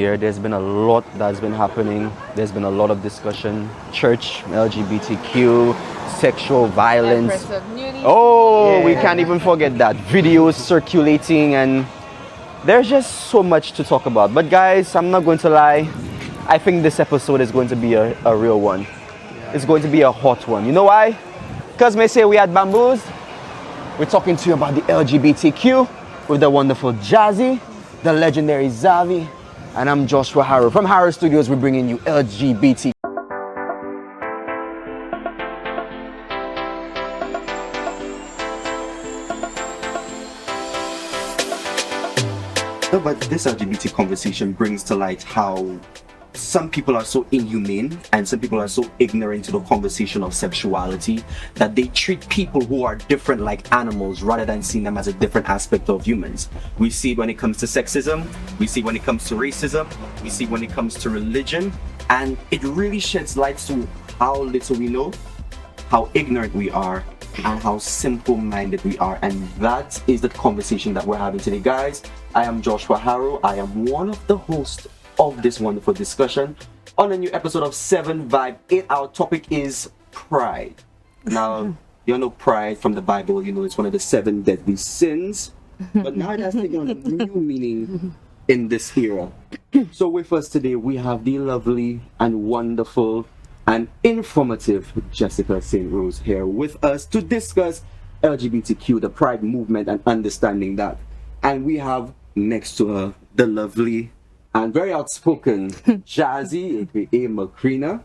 year, there's been a lot that's been happening. There's been a lot of discussion. Church, LGBTQ, sexual violence. Oh, we can't even forget that. Videos circulating, and there's just so much to talk about. But guys, I'm not going to lie. I think this episode is going to be a real one. It's going to be a hot one. You know why? Because may say we had bamboos. We're talking to you about the LGBTQ with the wonderful Jazzy, the legendary Zavi, and I'm Joshua Harrow. From Harrow Studios, we're bringing you LGBT. No, but this LGBT conversation brings to light how some people are so inhumane and some people are so ignorant to the conversation of sexuality that they treat people who are different like animals rather than seeing them as a different aspect of humans. We see it when it comes to sexism, we see when it comes to racism, we see when it comes to religion, and it really sheds light to how little we know, how ignorant we are, and how simple-minded we are. And that is the conversation that we're having today, guys. I am Joshua Harrow. I am one of the hosts of this wonderful discussion on a new episode of 7 Vibe 8. Our topic is pride. Now, you know pride from the Bible, you know it's one of the 7 deadly sins, but now it has taken on a new meaning in this era. So with us today, we have the lovely and wonderful and informative Jessica St. Rose here with us to discuss LGBTQ, the pride movement, and understanding that. And we have next to her the lovely and very outspoken Jazzy, aka Macrina.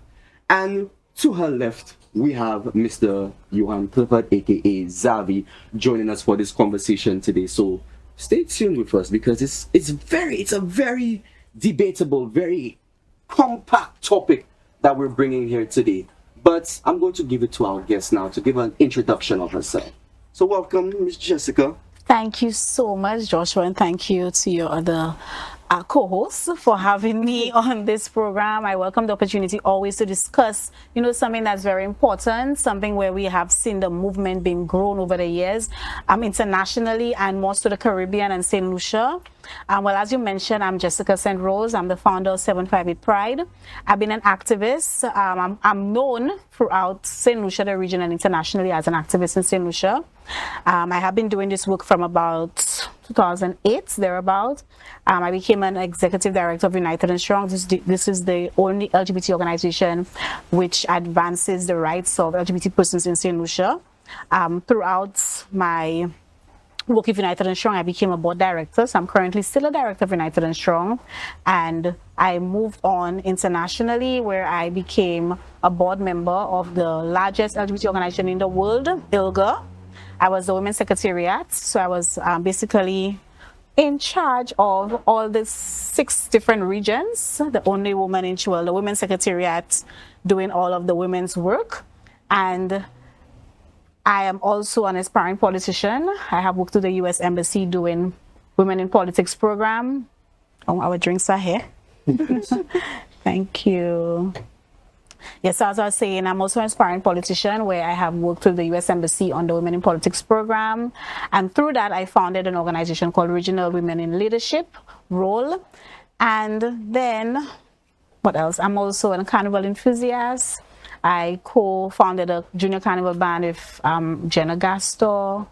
And to her left, we have Mr. Johan Clifford, aka Zavi, joining us for this conversation today. So stay tuned with us because it's a very debatable, very compact topic that we're bringing here today. But I'm going to give it to our guest now to give an introduction of herself. So welcome, Miss Jessica. Thank you so much, Joshua, and thank you to your other co-hosts for having me on this program. I welcome the opportunity always to discuss, something that's very important, something where we have seen the movement being grown over the years, internationally and more to the Caribbean and St. Lucia. Well, as you mentioned, I'm Jessica St. Rose. I'm the founder of 758 Pride. I've been an activist. I'm known throughout St. Lucia, the region, and internationally as an activist in St. Lucia. I have been doing this work from about 2008, thereabout. I became an executive director of United and Strong. This is the only LGBT organization which advances the rights of LGBT persons in St. Lucia. Throughout my work with United and Strong, I became a board director, so I'm currently still a director of United and Strong, and I moved on internationally where I became a board member of the largest LGBT organization in the world, ILGA. I was the Women's Secretariat, so I was basically in charge of all the 6 different regions, the only woman in the Women's Secretariat doing all of the women's work, and I am also an aspiring politician. I have worked with the U.S. Embassy doing Women in Politics program. Oh, our drinks are here. Thank you. Yes, as I was saying, I'm also an aspiring politician where I have worked with the U.S. Embassy on the Women in Politics program. And through that, I founded an organization called Regional Women in Leadership, ROLE. And then, what else? I'm also a carnival enthusiast. I co-founded a junior carnival band with Jenna Gastor.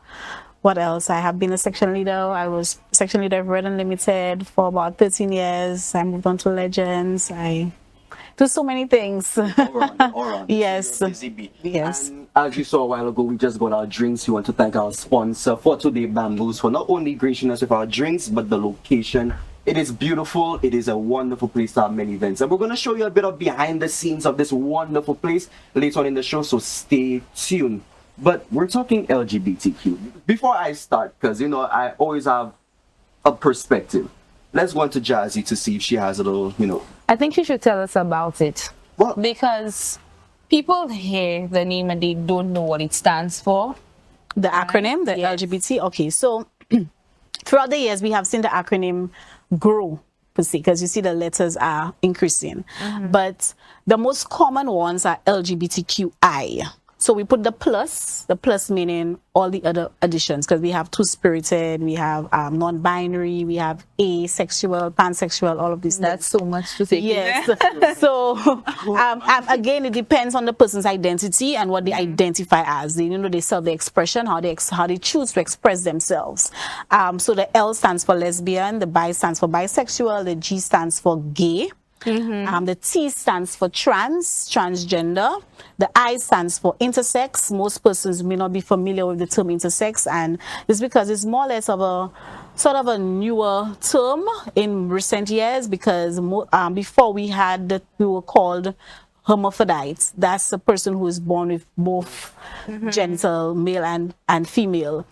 What else? I have been a section leader. I was section leader of Red Unlimited for about 13 years. I moved on to Legends. I do so many things. All right. Yes. So busy bee. Yes. And as you saw a while ago, we just got our drinks. We want to thank our sponsor for today, Bamboos, for not only gracing us with our drinks, but the location. It is beautiful. It is a wonderful place to have many events. And we're going to show you a bit of behind the scenes of this wonderful place later on in the show, so stay tuned. But we're talking LGBTQ. Before I start, because, I always have a perspective. Let's go on to Jazzy to see if she has a little, I think you should tell us about it. Well, Because people hear the name and they don't know what it stands for. The acronym, the Yes. LGBT. Okay, so throughout the years, we have seen the acronym grow, per se, because you see the letters are increasing. But the most common ones are LGBTQI. So we put the plus meaning all the other additions, because we have two-spirited, we have non-binary, we have asexual, pansexual, all of these things. That's so much to take in. Yes. So again, it depends on the person's identity and what they identify as. They self-expression, how they choose to express themselves. So the L stands for lesbian, the bi stands for bisexual, the G stands for gay. The T stands for transgender. The I stands for intersex. Most persons may not be familiar with the term intersex, and it's because it's more or less of a sort of a newer term in recent years, because before we were called hermaphrodites. That's a person who is born with both genital, male and female.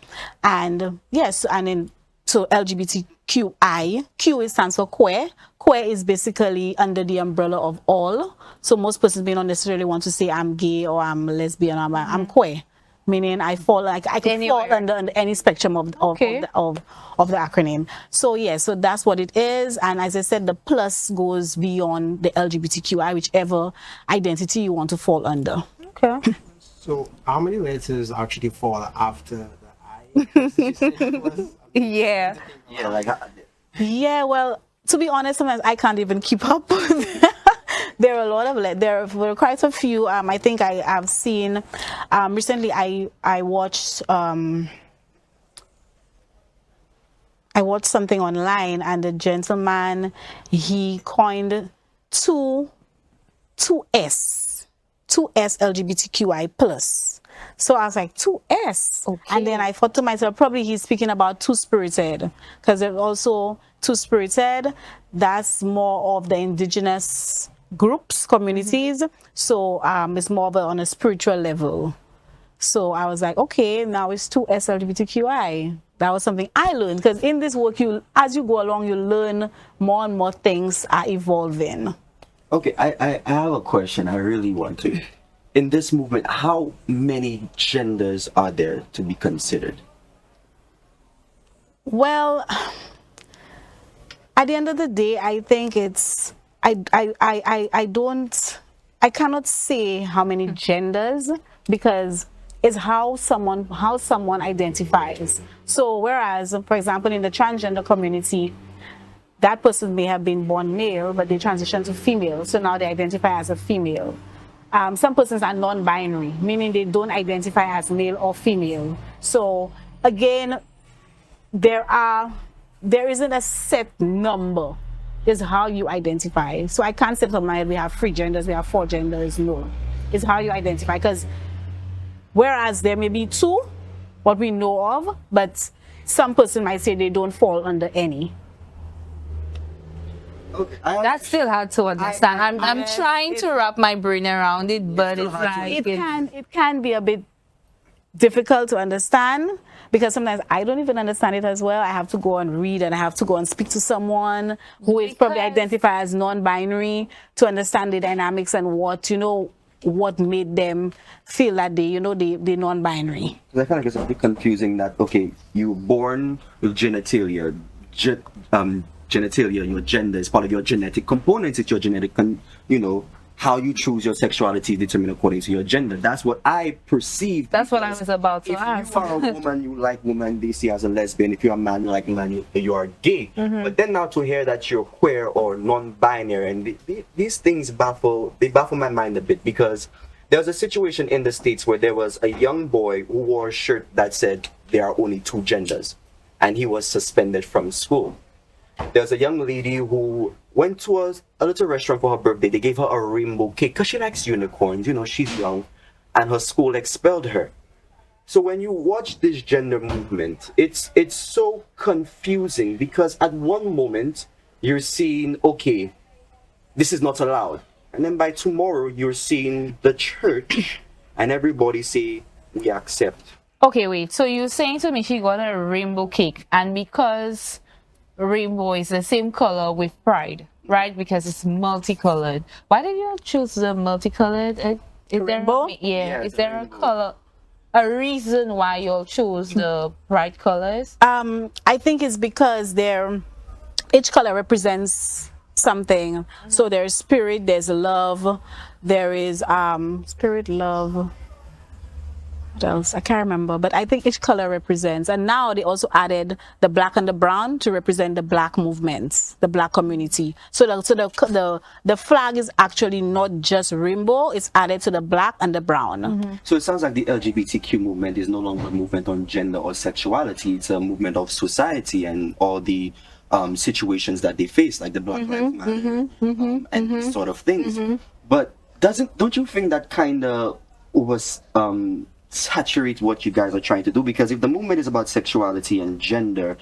And yes, and then so LGBTQI, Q stands for queer. Queer is basically under the umbrella of all. So most persons may not necessarily want to say I'm gay or I'm lesbian or I'm queer, meaning I fall I could fall under any spectrum of the acronym. So yeah, so that's what it is. And as I said, the plus goes beyond the LGBTQI, whichever identity you want to fall under. Okay. So how many letters actually fall after the I? 'Cause you said it was- Yeah. Yeah, like Yeah, well, to be honest, sometimes I can't even keep up. There are a lot of there were quite a few. I think I have seen recently. I watched something online, and the gentleman, he coined two S LGBTQI plus. So I was like, 2S. Okay. And then I thought to myself, probably he's speaking about two-spirited, because there's also two-spirited. That's more of the indigenous groups, communities. So it's more of on a spiritual level. So I was like, okay, now it's 2S LGBTQI. That was something I learned, because in this work, as you go along, you learn more and more things are evolving. Okay, I have a question. I really want to. In this movement, how many genders are there to be considered? Well, at the end of the day, I think it's I cannot say how many genders, because it's how someone identifies. So whereas, for example, in the transgender community, that person may have been born male, but they transition to female, so now they identify as a female. Some persons are non-binary, meaning they don't identify as male or female. So again, there isn't a set number. It's how you identify. So I can't say we have 3 genders, we have 4 genders. No, it's how you identify. Because whereas there may be 2, what we know of, but some person might say they don't fall under any. Okay, That's still hard to understand. I'm trying to wrap my brain around it, but it's like it can be a bit difficult to understand, because sometimes I don't even understand it as well. I have to go and read, and I have to go and speak to someone who is probably identified as non-binary to understand the dynamics and what made them feel that they're non-binary. I feel like it's a bit confusing that, okay, you're born with genitalia, your gender is part of your genetic components. It's your genetic, how you choose your sexuality determined according to your gender. That's what I perceive. That's what I was about to ask. If you are a woman, you like women, they see as a lesbian. If you're a man, you like man, you are gay. But then now to hear that you're queer or non-binary, and these things baffle my mind a bit, because there was a situation in the States where there was a young boy who wore a shirt that said there are only 2 genders, and he was suspended from school. There's a young lady who went to a little restaurant for her birthday. They gave her a rainbow cake because she likes unicorns. She's young, and her school expelled her. So when you watch this gender movement, it's so confusing, because at one moment you're seeing, okay, this is not allowed, and then by tomorrow you're seeing the church and everybody say we accept. Okay, wait. So you're saying to me she got a rainbow cake, and because rainbow is the same color with pride, right? Because it's multicolored. Why did you choose the multicolored? Rainbow? Is there a color, a reason why you chose the bright colors? I think it's because each color represents something. So there's spirit, there's love, there is spirit, love. what else? I can't remember, but I think each color represents. And now they also added the black and the brown to represent the black movements, the black community. So the flag is actually not just rainbow; it's added to the black and the brown. So it sounds like the LGBTQ movement is no longer a movement on gender or sexuality. It's a movement of society and all the situations that they face, like the Black Lives Matter and these sort of things. But don't you think that kind of saturate what you guys are trying to do? Because if the movement is about sexuality and gender,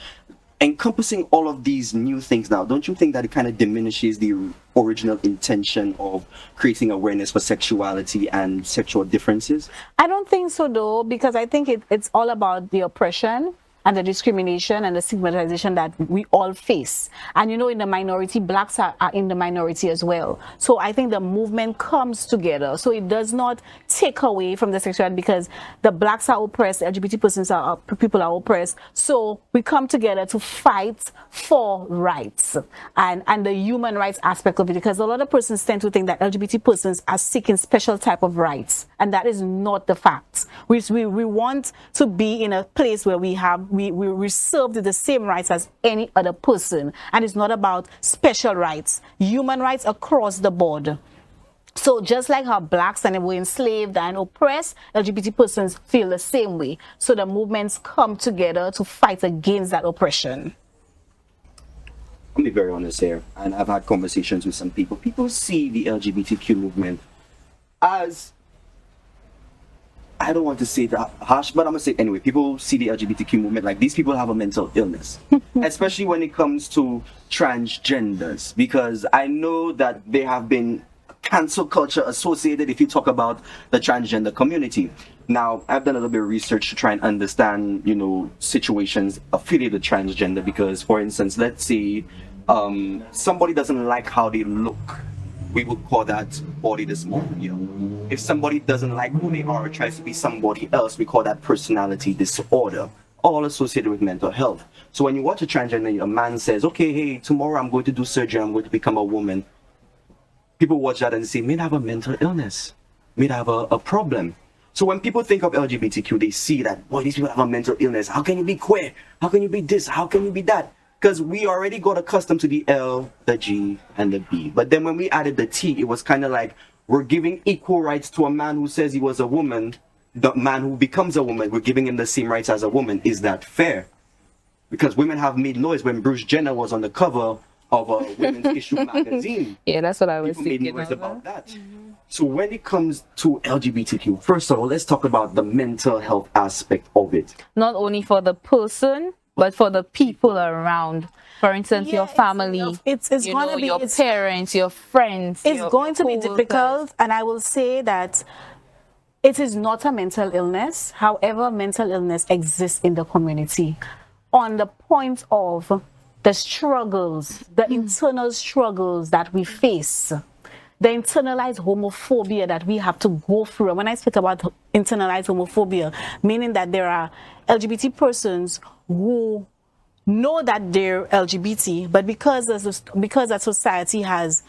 encompassing all of these new things now, don't you think that it kind of diminishes the original intention of creating awareness for sexuality and sexual differences? I don't think so, though, because I think it's all about the oppression and the discrimination and the stigmatization that we all face. And you know, in the minority, blacks are in the minority as well. So I think the movement comes together. So it does not take away from the sexuality, because the blacks are oppressed, LGBT people are oppressed. So we come together to fight for rights and the human rights aspect of it, because a lot of persons tend to think that LGBT persons are seeking special type of rights, and that is not the fact. We want to be in a place where we served the same rights as any other person, and it's not about special rights, human rights across the board. So just like how blacks and were enslaved and oppressed, LGBT persons feel the same way. So the movements come together to fight against that oppression. I'll be very honest here, and I've had conversations with some people. People see the LGBTQ movement as, I don't want to say that harsh, but I'm gonna say anyway. People see the LGBTQ movement like these people have a mental illness, especially when it comes to transgenders, because I know that there have been cancel culture associated if you talk about the transgender community. Now, I've done a little bit of research to try and understand, you know, situations affiliated with transgender, because, for instance, let's say somebody doesn't like how they look. We would call that body dysmorphia. If somebody doesn't like who they are or tries to be somebody else, we call that personality disorder, all associated with mental health. So when you watch a transgender, a man says, okay, hey, tomorrow I'm going to do surgery, I'm going to become a woman. People watch that and say, may have a mental illness, may have a problem. So when people think of LGBTQ, they see that, boy, these people have a mental illness. How can you be queer? How can you be this? How can you be that? Because we already got accustomed to the L, the G, and the B. But then when we added the T, it was kind of like we're giving equal rights to a man who says he was a woman. The man who becomes a woman, we're giving him the same rights as a woman. Is that fair? Because women have made noise. When Bruce Jenner was on the cover of a Women's Issue magazine, Yeah, that's what I was people made thinking. noise about that. So when it comes to LGBTQ, first of all, let's talk about the mental health aspect of it. Not only for the person, but for the people around. For instance, your family, It's you going know, to be your parents, your friends. It's going to be co-workers. difficult, and I will say that it is not a mental illness. However, mental illness exists in the community on the point of the struggles, the internal struggles that we face, the internalized homophobia that we have to go through. And when I speak about internalized homophobia, meaning that there are LGBT persons who know that they're LGBT, but because that society has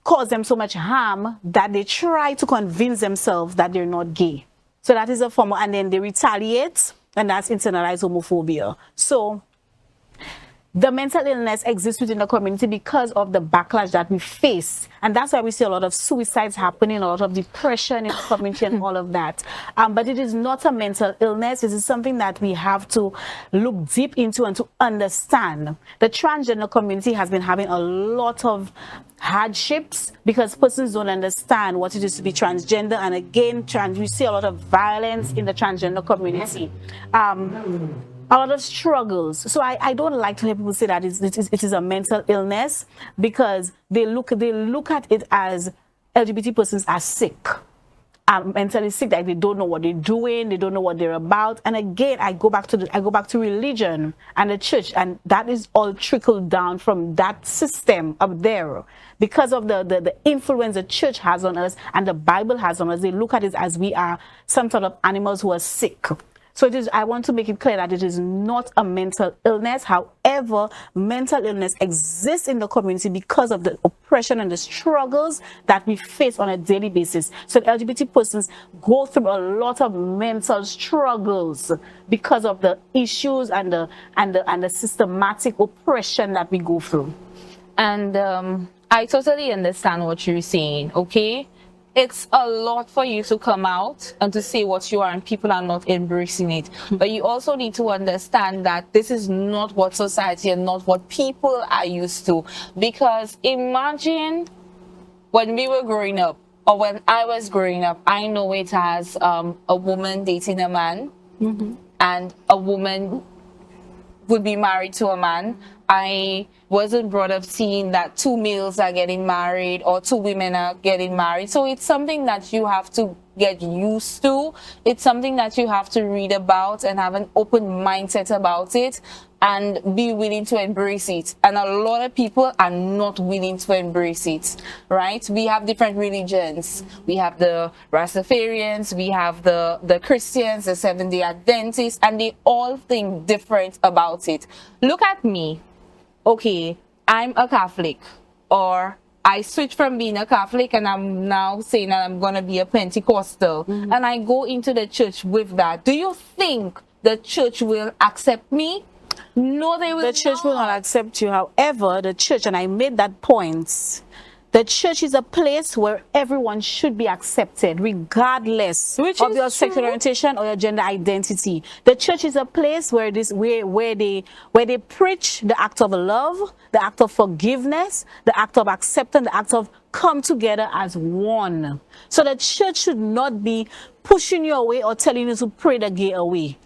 caused them so much harm that they try to convince themselves that they're not gay. So that is a form, and then they retaliate, and that's internalized homophobia. So the mental illness exists within the community because of the backlash that we face. And that's why we see a lot of suicides happening, a lot of depression in the community and all of that. But it is not a mental illness. It is something that we have to look deep into and to understand. The transgender community has been having a lot of hardships because persons don't understand what it is to be transgender. And again, we see a lot of violence in the transgender community. A lot of struggles. So I don't like to hear people say that it is a mental illness, because they look at it as LGBT persons are sick, mentally sick, that they don't know what they're doing, they don't know what they're about. And again, I go back to religion and the church, and that is all trickled down from that system up there. Because of the influence the church has on us and the Bible has on us, they look at it as we are some sort of animals who are sick. So it is, I want to make it clear that it is not a mental illness. However, mental illness exists in the community because of the oppression and the struggles that we face on a daily basis. So LGBT persons go through a lot of mental struggles because of the issues and the systematic oppression that we go through. And I totally understand what you're saying, okay? It's a lot for you to come out and to say what you are, and people are not embracing it. But you also need to understand that this is not what society and not what people are used to. Because imagine when we were growing up, or when I was growing up, I know it as a woman dating a man, and a woman would be married to a man. I wasn't brought up seeing that two males are getting married or two women are getting married. So it's something that you have to get used to. It's something that you have to read about and have an open mindset about it and be willing to embrace it. And a lot of people are not willing to embrace it, right? We have different religions. We have the Rastafarians, we have the Christians, the Seventh-day Adventists, and they all think different about it. Look at me. Okay, I'm a Catholic, or I switch from being a Catholic and I'm now saying that I'm going to be a Pentecostal, and I go into the church with that. Do you think the church will accept me? No, they will. The church will not accept you. However, the church, and I made that point, the church is a place where everyone should be accepted, regardless of your sexual orientation or your gender identity. The church is a place where they preach the act of love, the act of forgiveness, the act of acceptance, the act of come together as one. So the church should not be pushing you away or telling you to pray the gay away.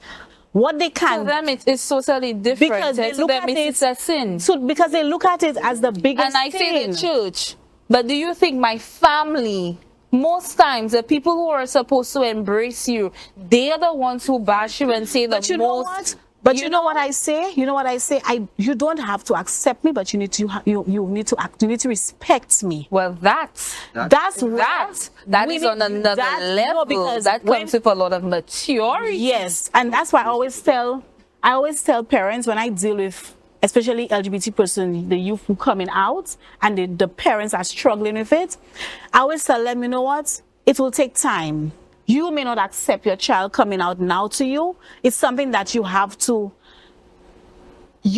What they can, to them it is totally different. Because they look at it's a sin. So because they look at it as the biggest And I sin. say the church, but do you think my family, most times the people who are supposed to embrace you, they are the ones who bash you and say the But you know most. what? But you know what I say? You know what I say? You don't have to accept me, but you need to respect me. Well, that's That is on another level. Because that comes with a lot of maturity. Yes, and that's why I always tell parents when I deal with especially LGBT person, the youth who coming out and the parents are struggling with it, I always tell them, you know what? It will take time. You may not accept your child coming out now to you. It's something that you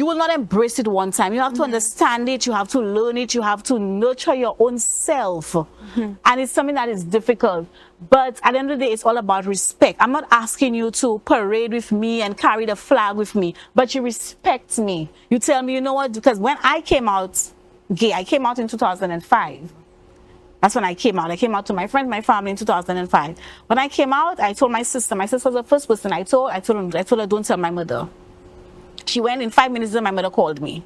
will not embrace it one time. You have to understand it. You have to learn it. You have to nurture your own self. And it's something that is difficult. But at the end of the day, it's all about respect. I'm not asking you to parade with me and carry the flag with me, but you respect me. You tell me, you know what? Because when I came out gay, I came out in 2005. That's when I came out. I came out to my friends, my family in 2005. When I came out, I told my sister. My sister was the first person I told her, don't tell my mother. She went in 5 minutes and my mother called me.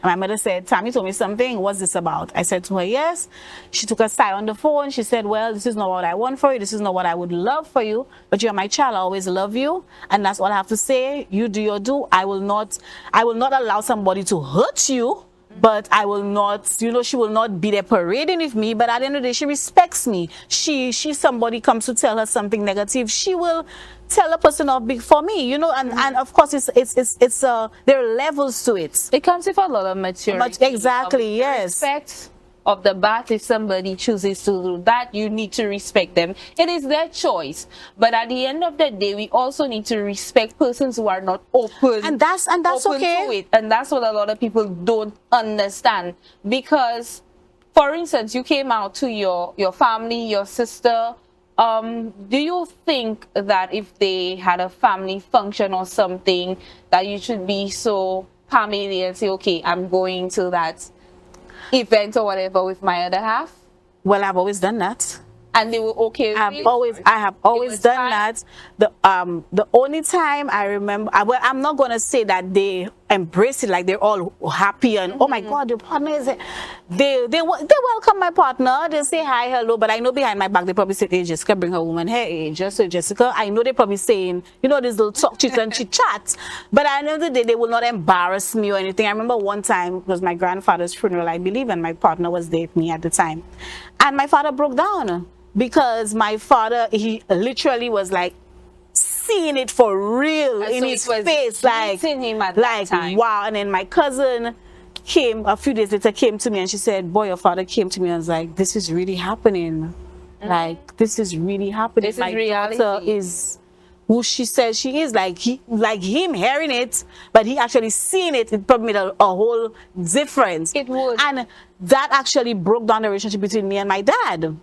And my mother said, Tammy told me something. What's this about? I said to her, yes. She took a sigh on the phone. She said, well, this is not what I want for you. This is not what I would love for you. But you're my child. I always love you. And that's all I have to say. You do your do. I will not allow somebody to hurt you. But I will not, she will not be there parading with me. But at the end of the day, she respects me. Somebody comes to tell her something negative, she will tell a person off for me, and of course there are levels to it. It comes with a lot of maturity. Exactly, yes. Respect of the bat. If somebody chooses to do that, you need to respect them. It is their choice. But at the end of the day, we also need to respect persons who are not open. And that's open okay. To it. And that's what a lot of people don't understand. Because, for instance, you came out to your family, your sister. Do you think that if they had a family function or something, that you should be so family and say, okay, I'm going to that event or whatever with my other half? Well, I've always done that. And they were okay with it? I have always done that. The only time I remember, I'm not going to say that they embrace it like they're all happy and oh my God, your partner is it. They welcome my partner. They say hi, hello, but I know behind my back they probably say, hey Jessica, bring her woman. Hey Jessica, I know they're probably saying, this little talk, chit and chit chat. But at the end of the day, they will not embarrass me or anything. I remember one time it was my grandfather's funeral, I believe, and my partner was there with me at the time. And my father broke down because my father, he literally was like seeing it for real And in so his it was face, like, hitting him at that like time. wow. And then my cousin came a few days later, came to me and she said, boy, your father came to me and was like, this is really happening. Like, this is really happening. This is My reality. daughter is who she says she is. Like him hearing it, but he actually seeing it. It probably made a whole difference. It would. And that actually broke down the relationship between me and my dad.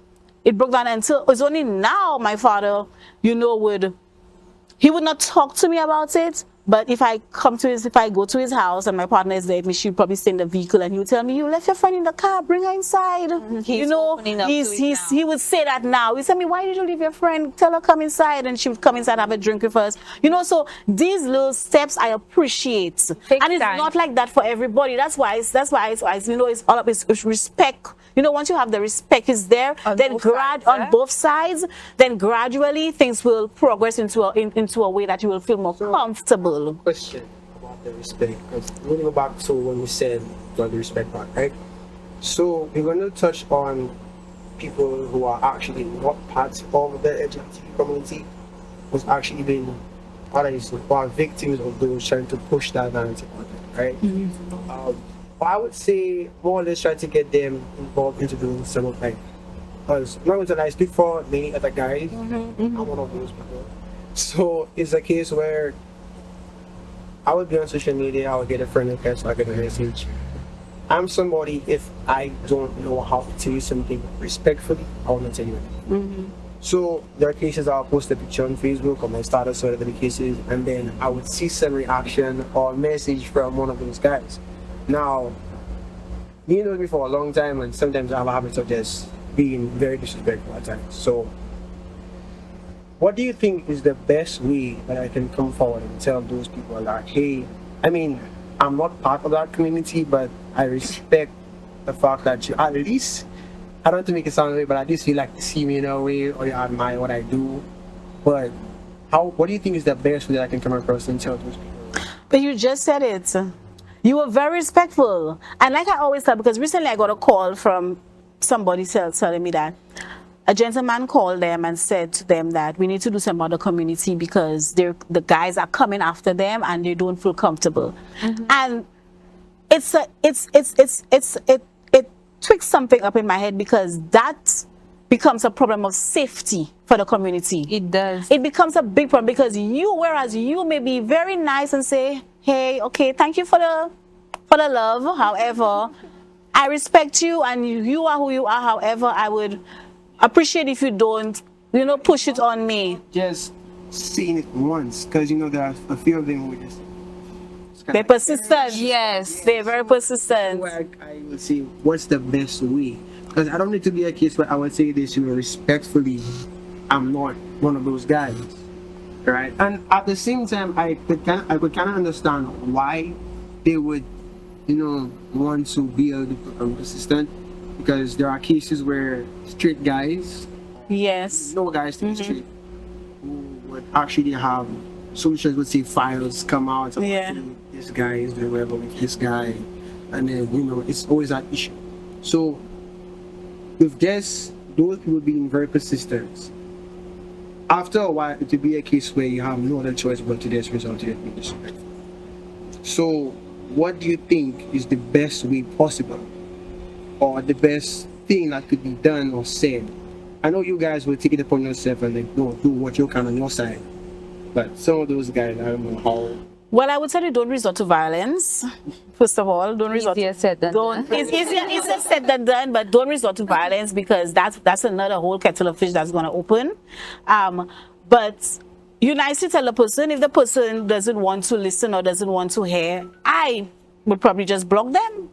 It broke down until it's only now my father, he would not talk to me about it. But if I go to his house and my partner is there, she'll probably stay in the vehicle and he'll tell me, you left your friend in the car, bring her inside. He's opening up to it now. He would say that now. He tell me, why did you leave your friend? Tell her come inside, and she would come inside, have a drink with us. So these little steps I appreciate. Takes And it's time. not like that for everybody. That's why it's all up, it's respect. Once you have the respect is there, On then both sides, on both sides, then gradually things will progress into a way that you will feel more comfortable. Question about the respect, because we're going to go back to when we said about the respect part, right? So we're going to touch on people who are actually not part of the LGBT community, who's actually been who are victims of those trying to push that narrative on them, right? I would say more or less try to get them involved into doing some of because I'm not going to lie, speak for many other guys. I'm one of those people. So it's a case where I would be on social media, I would get a friend request, I get a message. I'm somebody, if I don't know how to tell you something respectfully, I will not tell you anything. So there are cases I'll post a picture on Facebook or my status or whatever the cases, and then I would see some reaction or message from one of those guys. Now, you know me for a long time, and sometimes I have a habit of just being very disrespectful at times. So, what do you think is the best way that I can come forward and tell those people that, hey, I mean, I'm not part of that community, but I respect the fact that you at least, I don't want to make it sound weird, but at least you like to see me in a way or you admire what I do. But what do you think is the best way that I can come across and tell those people? But you just said it. You were very respectful. And like I always tell, because recently I got a call from somebody telling me that a gentleman called them and said to them that we need to do some other community because the guys are coming after them and they don't feel comfortable. And it tweaks something up in my head because that becomes a problem of safety for the community. It does. It becomes a big problem because whereas you may be very nice and say, hey, okay, thank you for the love. However, I respect you and you are who you are. However, I would appreciate if you don't, push it on me. Just seeing it once, because there are a few of them who just They're persistent. Yes. They're very persistent. where I would say, what's the best way? Because I don't need to be a case where I would say this, respectfully, I'm not one of those guys, right? And at the same time, I could kind of understand why they would, want to be a little persistent, because there are cases where straight guys, Yes. no guys to be straight, who would actually have solutions, would say files come out. Of, Yeah. This guy is doing whatever with this guy, and then it's always that issue. So with this, those people being very persistent, after a while it will be a case where you have no other choice but to just resort to it being disrespectful. So what do you think is the best way possible, or the best thing that could be done or said? I know you guys will take it upon yourself and do what you can on your side, but some of those guys, I don't know how. Well, I would tell you don't resort to violence. First of all, don't resort. Easier said than done. It's easier said than done, but don't resort to violence because that's another whole kettle of fish that's going to open. But you nicely tell the person, if the person doesn't want to listen or doesn't want to hear, I would probably just block them.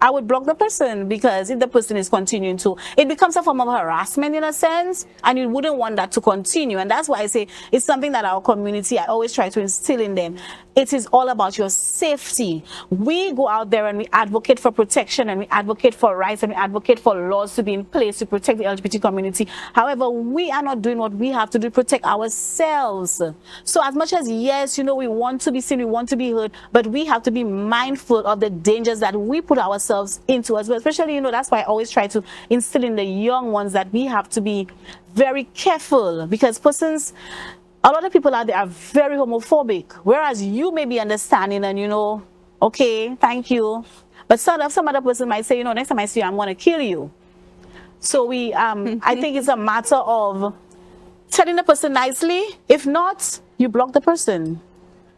I would block the person, because if the person is continuing to, it becomes a form of harassment in a sense, and you wouldn't want that to continue. And that's why I say it's something that our community, I always try to instill in them. It is all about your safety. We go out there and we advocate for protection, and we advocate for rights, and we advocate for laws to be in place to protect the LGBT community. However, we are not doing what we have to do to protect ourselves. So as much as, yes, we want to be seen, we want to be heard, but we have to be mindful of the dangers that we put ourselves into as well. Especially, that's why I always try to instill in the young ones that we have to be very careful, because persons, a lot of people out there are very homophobic, whereas you may be understanding and okay, thank you, but some other person might say, next time I see you, I'm going to kill you. So we I think it's a matter of telling the person nicely. If not, you block the person.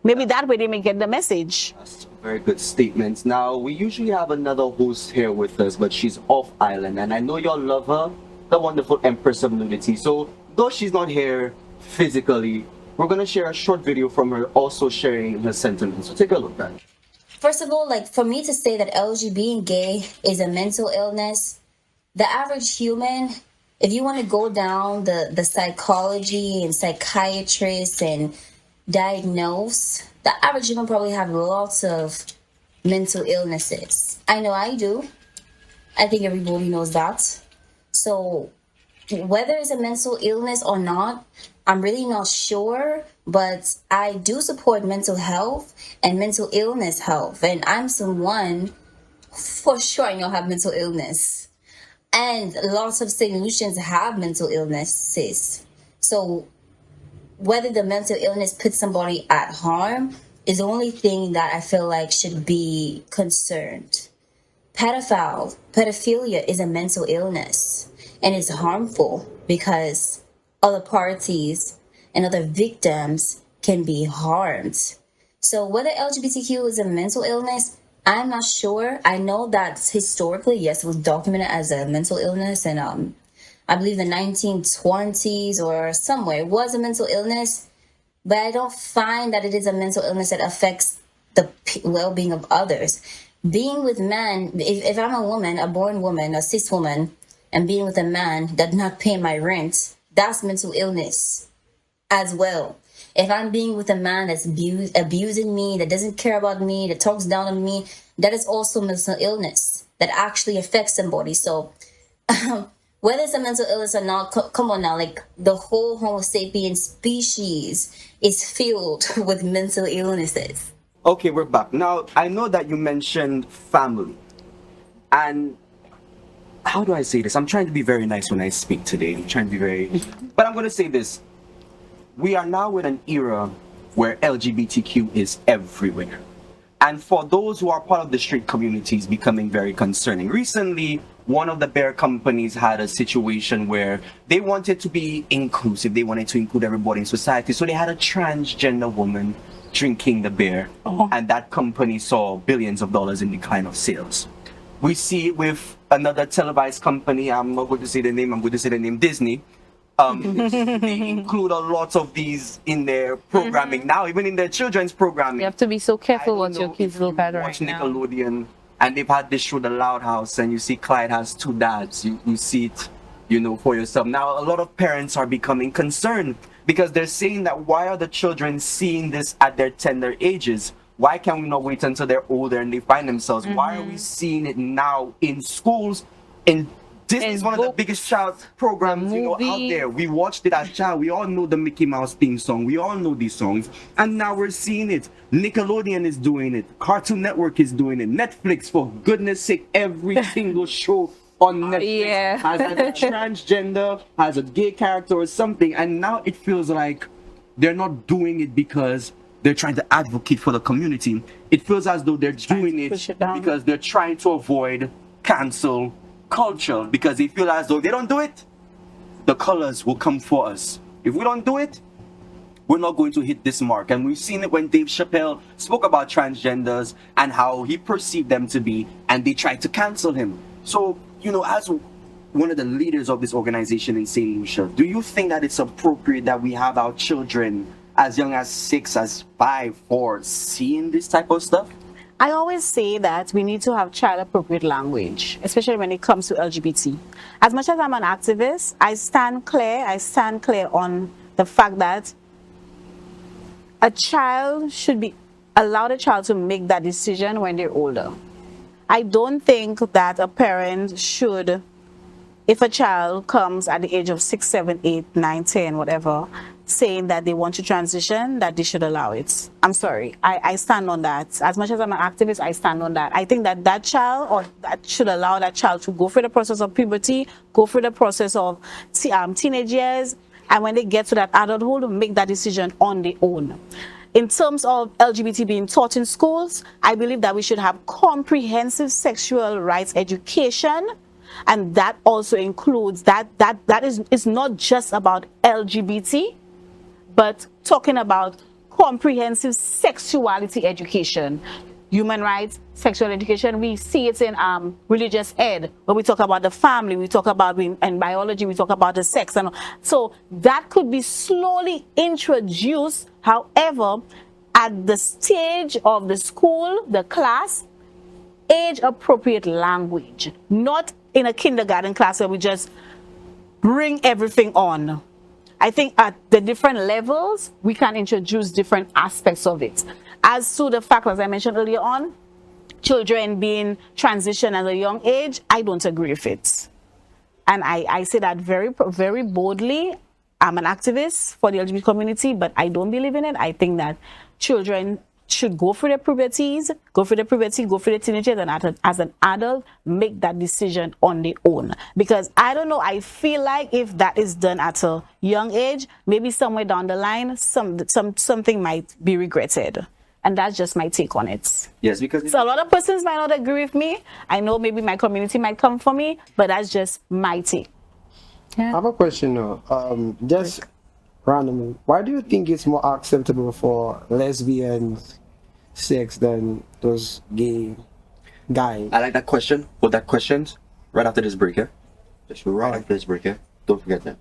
Maybe that way they may get the message. That's very good statements. Now, we usually have another host here with us, but she's off island, and I know y'all love her, the wonderful Empress of Nudity. So, though she's not here physically, we're going to share a short video from her also sharing her sentiments. So, take a look at it. First of all, like, for me to say that LGBT being gay is a mental illness, the average human, if you want to go down the psychology and psychiatrists and diagnose, the average human probably have lots of mental illnesses. I know I do. I think everybody knows that. So whether it's a mental illness or not, I'm really not sure, but I do support mental health and mental illness health. And I'm someone, for sure, I know I have mental illness. And lots of solutions have mental illnesses. So whether the mental illness puts somebody at harm is the only thing that I feel like should be concerned. Pedophilia is a mental illness, and it's harmful because other parties and other victims can be harmed. So whether LGBTQ is a mental illness, I'm not sure. I know that historically, yes, it was documented as a mental illness, and I believe the 1920s or somewhere it was a mental illness, but I don't find that it is a mental illness that affects the well-being of others. Being with men, if I'm a woman, a born woman, a cis woman, and being with a man that not paying my rent, that's mental illness as well. If I'm being with a man that's abusing me, that doesn't care about me, that talks down on me, that is also mental illness that actually affects somebody. So whether it's a mental illness or not, come on now, like the whole Homo sapien species is filled with mental illnesses. Okay, we're back. Now, I know that you mentioned family. And how do I say this? I'm trying to be very nice when I speak today. I'm trying to be very... But I'm going to say this. We are now in an era where LGBTQ is everywhere. And for those who are part of the street community, it's becoming very concerning. Recently, one of the beer companies had a situation where they wanted to be inclusive. They wanted to include everybody in society. So they had a transgender woman drinking the beer. And that company saw billions of dollars in decline of sales. We see it with another televised company. I'm not going to say the name. I'm going to say the name Disney. They include a lot of these in their programming now, even in their children's programming. You have to be so careful what I don't your know kids if look you at right watch now. Nickelodeon, and they've had this show, The Loud House, and you see Clyde has two dads. You see it, for yourself. Now, a lot of parents are becoming concerned because they're saying that why are the children seeing this at their tender ages? Why can we not wait until they're older and they find themselves? Why are we seeing it now in schools? Disney is one of the biggest child programs, out there. We watched it as a child. We all know the Mickey Mouse theme song. We all know these songs. And now we're seeing it. Nickelodeon is doing it. Cartoon Network is doing it. Netflix, for goodness sake, every single show on Netflix has a transgender, has a gay character or something. And now it feels like they're not doing it because they're trying to advocate for the community. It feels as though they're doing it because they're trying to avoid cancel culture, because they feel as though if they don't do it, the colors will come for us. If we don't do it, we're not going to hit this mark. And we've seen it when Dave Chappelle spoke about transgenders and how he perceived them to be, and they tried to cancel him. So, as one of the leaders of this organization in St. Lucia, do you think that it's appropriate that we have our children as young as 6, as 5, 4, seeing this type of stuff? I always say that we need to have child-appropriate language, especially when it comes to LGBT. As much as I'm an activist, I stand clear on the fact that a child should be allowed to make that decision when they're older. I don't think that a parent should, if a child comes at the age of 6, 7, 8, 9, 10, whatever, saying that they want to transition, that they should allow it. I'm sorry. I stand on that. As much as I'm an activist, I stand on that. I think that child, or that should allow that child to go through the process of puberty, go through the process of teenage years, and when they get to that adulthood, make that decision on their own. In terms of LGBT being taught in schools, I believe that we should have comprehensive sexual rights education, and that also includes that is not just about LGBT, but talking about comprehensive sexuality education. Human rights, sexual education, we see it in religious ed, where we talk about the family, we talk about in biology, we talk about the sex, and so that could be slowly introduced. However, at the stage of the school, the class, age appropriate language, not in a kindergarten class where we just bring everything on. I think at the different levels, we can introduce different aspects of it. As to the fact, as I mentioned earlier on, children being transitioned at a young age, I don't agree with it. And I say that very, very boldly. I'm an activist for the LGBT community, but I don't believe in it. I think that children should go through their puberty, go through the teenagers, and as an adult, make that decision on their own. Because I don't know, I feel like if that is done at a young age, maybe somewhere down the line, something might be regretted. And that's just my take on it. Yes, because So a lot of persons might not agree with me. I know maybe my community might come for me, but that's just my take. I have a question now. Just randomly, why do you think it's more acceptable for lesbians sex than those gay guys? I like that question. Put that questions right after this break, yeah? Just right after this break, yeah? Don't forget that.